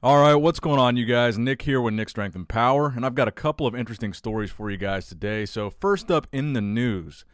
All right, what's going on, you guys? Nick here with Nick Strength and Power, and I've got a couple of interesting stories for you guys today. So first up in the news,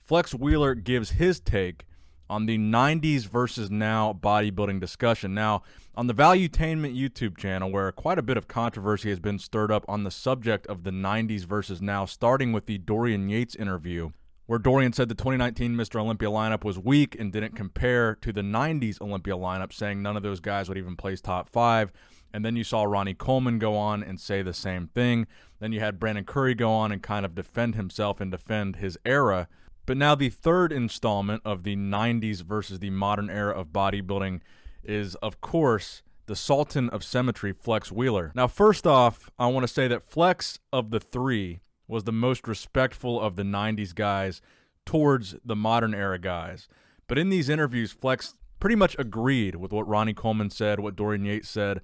Flex Wheeler gives his take on the 90s versus now bodybuilding discussion. Now, on the Valuetainment YouTube channel, where quite a bit of controversy has been stirred up on the subject of the 90s versus now, starting with the Dorian Yates interview, where Dorian said the 2019 Mr. Olympia lineup was weak and didn't compare to the 90s Olympia lineup, saying none of those guys would even place top 5. And then you saw Ronnie Coleman go on and say the same thing. Then you had Brandon Curry go on and kind of defend himself and defend his era. But now the third installment of the 90s versus the modern era of bodybuilding is, of course, the Sultan of Symmetry, Flex Wheeler. Now, first off, I want to say that Flex, of the three, was the most respectful of the 90s guys towards the modern era guys. But in these interviews, Flex pretty much agreed with what Ronnie Coleman said, what Dorian Yates said.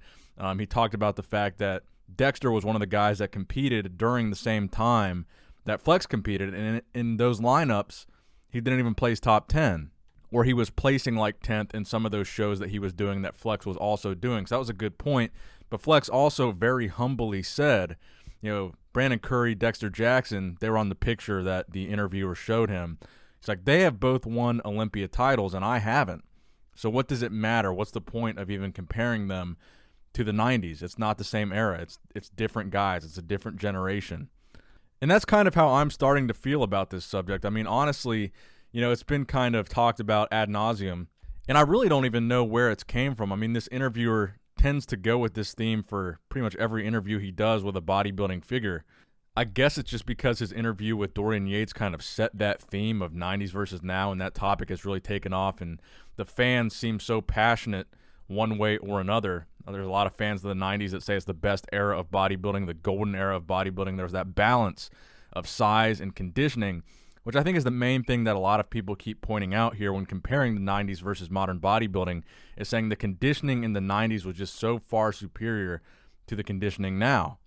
He talked about the fact that Dexter was one of the guys that competed during the same time that Flex competed, and in those lineups, he didn't even place top 10, or he was placing like 10th in some of those shows that he was doing that Flex was also doing. So that was a good point. But Flex also very humbly said, Brandon Curry, Dexter Jackson, they were on the picture that the interviewer showed him. It's like, they have both won Olympia titles, and I haven't. So what does it matter? What's the point of even comparing them to the 90s? It's not the same era. It's different guys. It's a different generation. And that's kind of how I'm starting to feel about this subject. I mean, honestly, it's been kind of talked about ad nauseum, and I really don't even know where it's came from. I mean, this interviewer tends to go with this theme for pretty much every interview he does with a bodybuilding figure. I guess it's just because his interview with Dorian Yates kind of set that theme of 90s versus now, and that topic has really taken off, and the fans seem so passionate one way or another. There's a lot of fans of the 90s that say it's the best era of bodybuilding, the golden era of bodybuilding. There's that balance of size and conditioning, which I think is the main thing that a lot of people keep pointing out here when comparing the 90s versus modern bodybuilding, is saying the conditioning in the 90s was just so far superior to the conditioning now.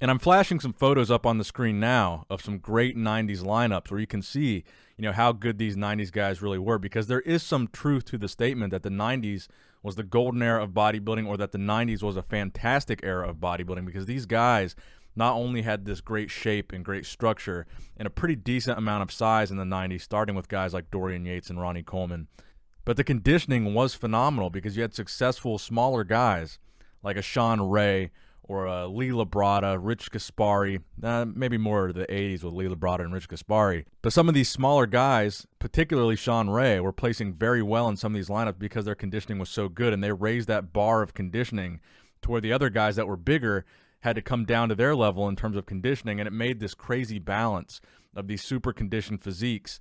And I'm flashing some photos up on the screen now of some great 90s lineups where you can see, how good these 90s guys really were, because there is some truth to the statement that the 90s was the golden era of bodybuilding, or that the 90s was a fantastic era of bodybuilding, because these guys not only had this great shape and great structure and a pretty decent amount of size in the 90s, starting with guys like Dorian Yates and Ronnie Coleman, but the conditioning was phenomenal because you had successful smaller guys like a Sean Ray or a Lee Labrada, Rich Gaspari, maybe more of the 80s with Lee Labrada and Rich Gaspari. But some of these smaller guys, particularly Sean Ray, were placing very well in some of these lineups because their conditioning was so good, and they raised that bar of conditioning to where the other guys that were bigger had to come down to their level in terms of conditioning, and it made this crazy balance of these super conditioned physiques.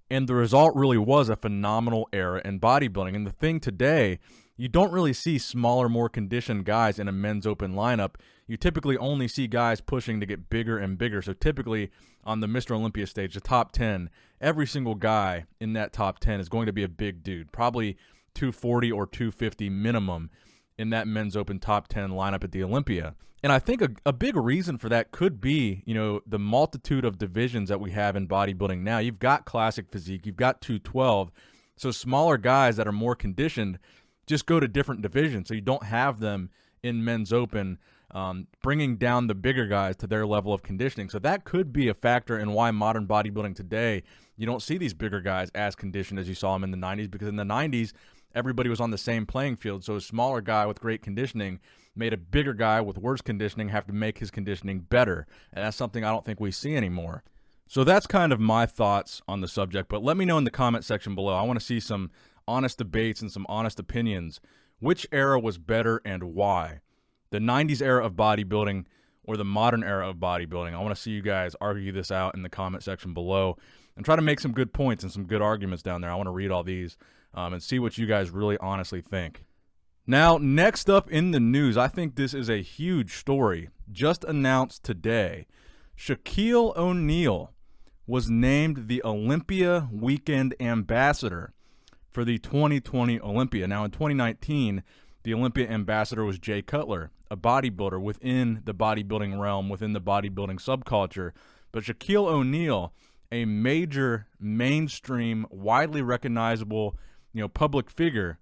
And the result really was a phenomenal era in bodybuilding. And the thing today, you don't really see smaller, more conditioned guys in a men's open lineup. You typically only see guys pushing to get bigger and bigger. So typically on the Mr. Olympia stage, the top 10, every single guy in that top 10 is going to be a big dude, probably 240 or 250 minimum in that men's open top 10 lineup at the Olympia. And I think a big reason for that could be, the multitude of divisions that we have in bodybuilding now. You've got classic physique, you've got 212. So smaller guys that are more conditioned just go to different divisions. So you don't have them in men's open, bringing down the bigger guys to their level of conditioning. So that could be a factor in why modern bodybuilding today, you don't see these bigger guys as conditioned as you saw them in the 90s, because in the 90s, everybody was on the same playing field. So a smaller guy with great conditioning made a bigger guy with worse conditioning have to make his conditioning better. And that's something I don't think we see anymore. So that's kind of my thoughts on the subject. But let me know in the comment section below. I want to see some honest debates and some honest opinions. Which era was better and why? The 90s era of bodybuilding or the modern era of bodybuilding? I want to see you guys argue this out in the comment section below and try to make some good points and some good arguments down there. I want to read all these and see what you guys really honestly think. Now, next up in the news, I think this is a huge story. Just announced today, Shaquille O'Neal was named the Olympia Weekend Ambassador for the 2020 Olympia. Now, in 2019, the Olympia ambassador was Jay Cutler, a bodybuilder within the bodybuilding realm, within the bodybuilding subculture. But Shaquille O'Neal, a major, mainstream, widely recognizable, public figure,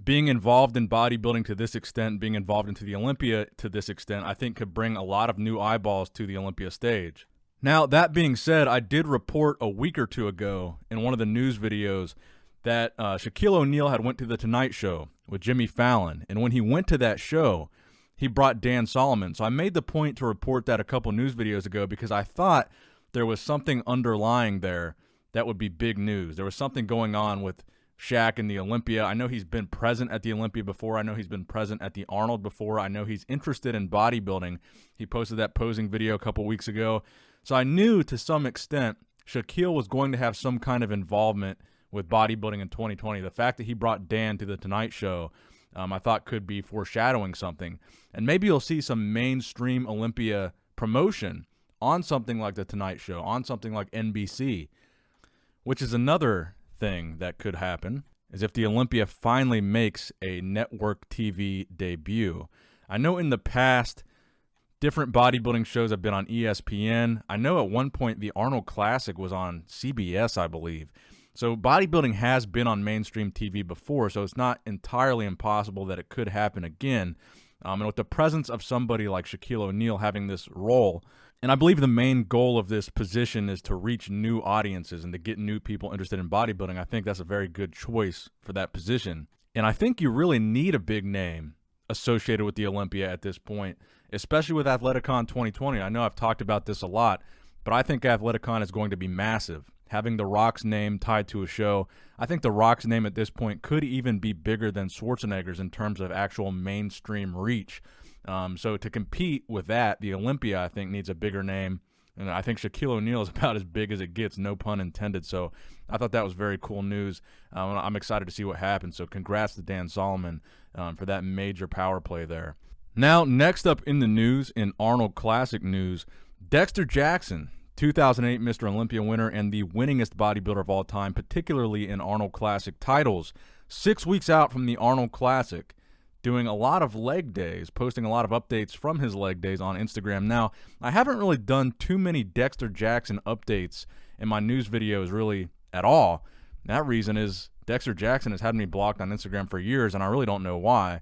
being involved in bodybuilding to this extent, being involved into the Olympia to this extent, I think could bring a lot of new eyeballs to the Olympia stage. Now, that being said, I did report a week or two ago in one of the news videos that Shaquille O'Neal had went to the Tonight Show with Jimmy Fallon. And when he went to that show, he brought Dan Solomon. So I made the point to report that a couple news videos ago because I thought there was something underlying there that would be big news. There was something going on with Shaq and the Olympia. I know he's been present at the Olympia before. I know he's been present at the Arnold before. I know he's interested in bodybuilding. He posted that posing video a couple weeks ago. So I knew to some extent Shaquille was going to have some kind of involvement with bodybuilding in 2020. The fact that he brought Dan to the Tonight Show, I thought could be foreshadowing something. And maybe you'll see some mainstream Olympia promotion on something like the Tonight Show, on something like NBC, which is another thing that could happen, is if the Olympia finally makes a network TV debut. I know in the past, different bodybuilding shows have been on ESPN. I know at one point the Arnold Classic was on CBS, I believe. So bodybuilding has been on mainstream TV before, so it's not entirely impossible that it could happen again. And with the presence of somebody like Shaquille O'Neal having this role, and I believe the main goal of this position is to reach new audiences and to get new people interested in bodybuilding, I think that's a very good choice for that position. And I think you really need a big name associated with the Olympia at this point, especially with Athleticon 2020. I know I've talked about this a lot, but I think Athleticon is going to be massive. Having The Rock's name tied to a show, I think The Rock's name at this point could even be bigger than Schwarzenegger's in terms of actual mainstream reach. So to compete with that, the Olympia, I think, needs a bigger name. And I think Shaquille O'Neal is about as big as it gets, no pun intended. So I thought that was very cool news. I'm excited to see what happens. So congrats to Dan Solomon for that major power play there. Now, next up in the news, in Arnold Classic news, Dexter Jackson, 2008 Mr. Olympia winner and the winningest bodybuilder of all time, particularly in Arnold Classic titles, 6 weeks out from the Arnold Classic, doing a lot of leg days, posting a lot of updates from his leg days on Instagram. Now, I haven't really done too many Dexter Jackson updates in my news videos really at all. That reason is Dexter Jackson has had me blocked on Instagram for years, and I really don't know why.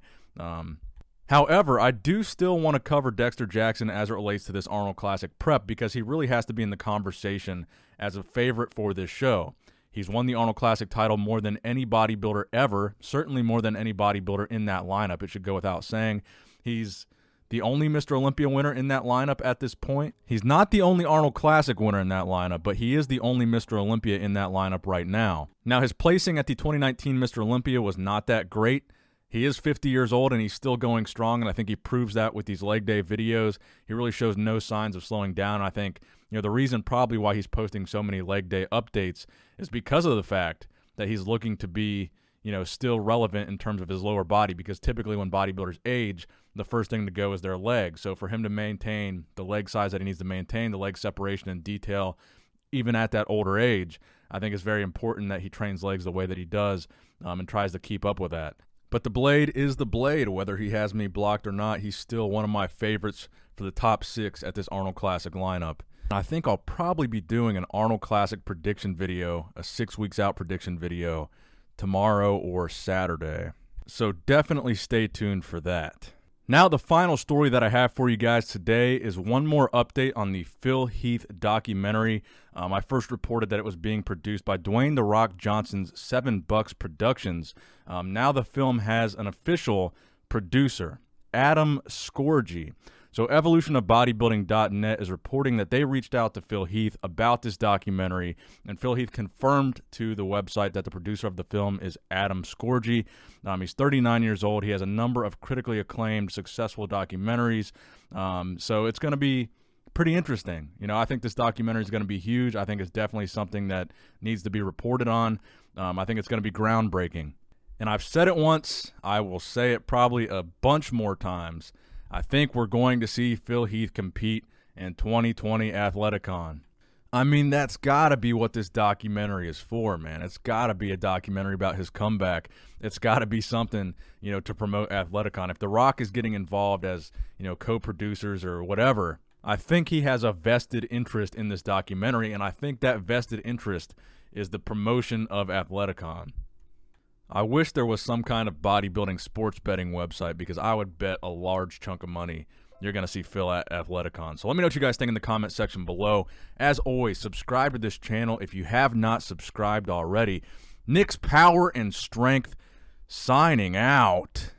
However, I do still want to cover Dexter Jackson as it relates to this Arnold Classic prep because he really has to be in the conversation as a favorite for this show. He's won the Arnold Classic title more than any bodybuilder ever, certainly more than any bodybuilder in that lineup. It should go without saying. He's the only Mr. Olympia winner in that lineup at this point. He's not the only Arnold Classic winner in that lineup, but he is the only Mr. Olympia in that lineup right now. Now, his placing at the 2019 Mr. Olympia was not that great. He is 50 years old, and he's still going strong, and I think he proves that with these leg day videos. He really shows no signs of slowing down. I think the reason probably why he's posting so many leg day updates is because of the fact that he's looking to be still relevant in terms of his lower body, because typically when bodybuilders age, the first thing to go is their legs. So for him to maintain the leg size that he needs to maintain, the leg separation and detail, even at that older age, I think it's very important that he trains legs the way that he does and tries to keep up with that. But the Blade is the Blade. Whether he has me blocked or not, he's still one of my favorites for the top 6 at this Arnold Classic lineup. I think I'll probably be doing an Arnold Classic prediction video, a 6 weeks out prediction video, tomorrow or Saturday. So definitely stay tuned for that. Now, the final story that I have for you guys today is one more update on the Phil Heath documentary. I first reported that it was being produced by Dwayne "The Rock" Johnson's 7 Bucks Productions. Now the film has an official producer, Adam Scorgie. So evolutionofbodybuilding.net is reporting that they reached out to Phil Heath about this documentary, and Phil Heath confirmed to the website that the producer of the film is Adam Scorgie. He's 39 years old. He has a number of critically acclaimed, successful documentaries. So it's going to be pretty interesting. I think this documentary is going to be huge. I think it's definitely something that needs to be reported on. I think it's going to be groundbreaking. And I've said it once. I will say it probably a bunch more times. I think we're going to see Phil Heath compete in 2020 Athleticon. I mean, that's got to be what this documentary is for, man. It's got to be a documentary about his comeback. It's got to be something, to promote Athleticon. If The Rock is getting involved as, co-producers or whatever, I think he has a vested interest in this documentary, and I think that vested interest is the promotion of Athleticon. I wish there was some kind of bodybuilding sports betting website because I would bet a large chunk of money you're going to see Phil at Athleticon. So let me know what you guys think in the comment section below. As always, subscribe to this channel if you have not subscribed already. Nick's Power and Strength signing out.